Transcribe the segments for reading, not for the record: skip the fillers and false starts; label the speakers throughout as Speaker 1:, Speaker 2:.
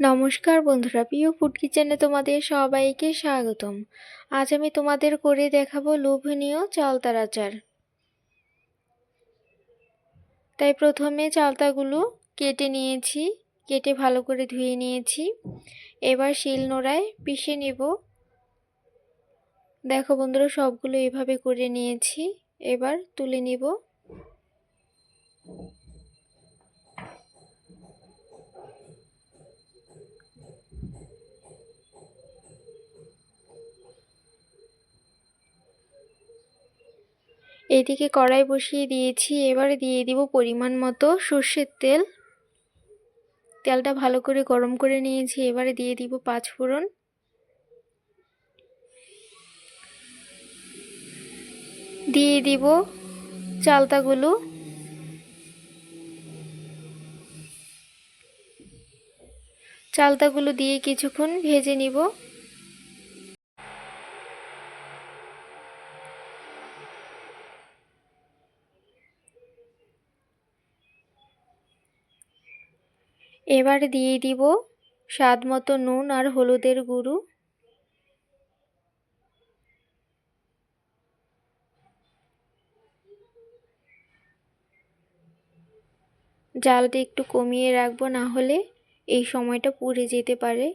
Speaker 1: নমস্কার বন্ধুরা, প্রিয় ফুড কিচেনে তোমাদের সবাইকে স্বাগতম। আজ আমি তোমাদের করে দেখাবো লোভনীয় চালতার আচার। তাই প্রথমে চালতাগুলো কেটে নিয়েছি, কেটে ভালো করে ধুয়ে নিয়েছি। এবার শিলনোড়ায় পিষে নেব। দেখো বন্ধুরা, সবগুলো এভাবে করে নিয়েছি, এবার তুলে নেব। এদিকে কড়াই বসিয়ে দিয়েছি, এবারে দিয়ে দিব পরিমাণ মতো সর্ষের তেল। তেলটা ভালো করে গরম করে নিয়েছি, এবারে দিয়ে দিব 5 ফোড়ন। দিয়ে দিব চালতাগুলো। চালতাগুলো দিয়ে কিছুক্ষণ ভেজে নিব। এবার দিয়ে দিব স্বাদ মতো নুন আর হলুদের গুঁড়ো। জালটা একটু কমিয়ে রাখবো, না হলে এই সময়টা পুড়ে যেতে পারে।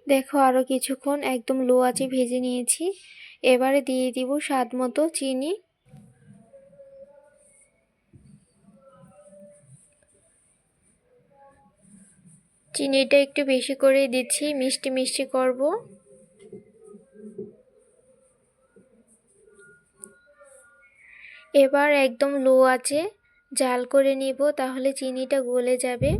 Speaker 1: দেখো, আরও কিছুক্ষণ একদম লো আঁচে ভেজে নিয়েছি। এবারে দিয়ে দিব স্বাদ মতো চিনি। চিনিটা একটু বেশি করে দিচ্ছি, মিষ্টি মিষ্টি করব। এবার একদম লো আঁচে জাল করে নিব, তাহলে চিনিটা গলে যাবে।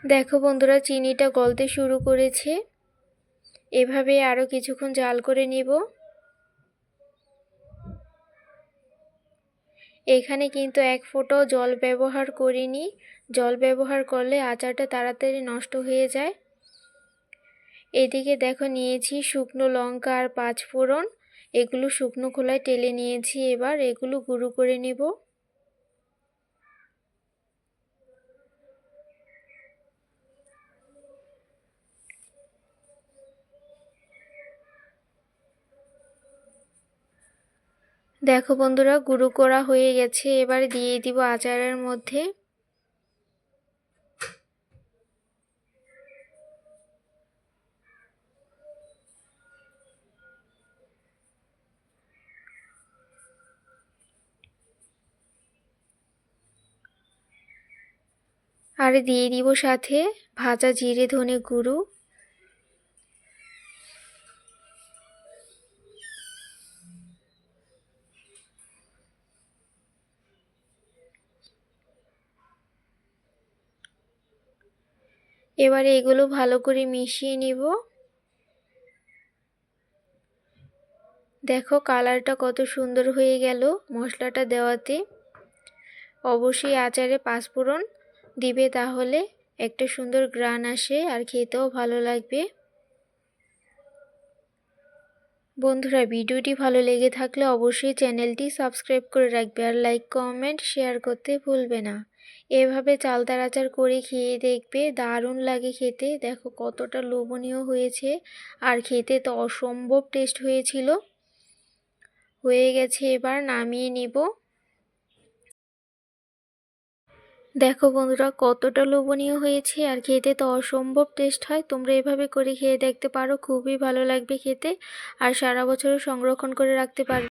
Speaker 1: দেখো বন্ধুরা, চিনিটা গলতে শুরু করেছে। এভাবে আরও কিছুক্ষণ জাল করে নিব। এখানে কিন্তু এক ফোঁটাও জল ব্যবহার করিনি। জল ব্যবহার করলে আচারটা তাড়াতাড়ি নষ্ট হয়ে যায়। এদিকে দেখো, নিয়েছি শুকনো লঙ্কা আর 5 ফোড়ন। এগুলো শুকনো খোলায় টেলে নিয়েছি, এবার এগুলো গুঁড়ো করে নেব। দেখো বন্ধুরা, গুঁড়ো করা হয়ে গেছে। এবার দিয়ে দিব আচারের মধ্যে। আর দিয়ে দিব সাথে ভাজা জিরে ধনে গুঁড়ো। এবারে এগুলো ভালো করে মিশিয়ে নিব। দেখো কালারটা কত সুন্দর হয়ে গেল মশলাটা দেওয়াতে। অবশ্যই আচারে 5 ফোড়ন দিবে, তাহলে একটা সুন্দর গ্রান আসে আর খেতেও ভালো লাগবে। বন্ধুরা, ভিডিওটি ভালো লেগে থাকলে অবশ্যই চ্যানেলটি সাবস্ক্রাইব করে রাখবে আর লাইক কমেন্ট শেয়ার করতে ভুলবে না। এভাবে চালতার আচার করে খেয়ে দেখবে, দারুণ লাগে খেতে। দেখো কতটা লোভনীয় হয়েছে, আর খেতে তো অসম্ভব টেস্ট হয়েছিল। হয়ে গেছে, এবার নামিয়ে নিব। দেখো বন্ধুরা, কতটা লোভনীয় হয়েছে আর খেতে তো অসম্ভব টেস্ট হয়। তোমরা এভাবে করে খেয়ে দেখতে পারো, খুবই ভালো লাগবে খেতে, আর সারা বছরও সংরক্ষণ করে রাখতে পারবে।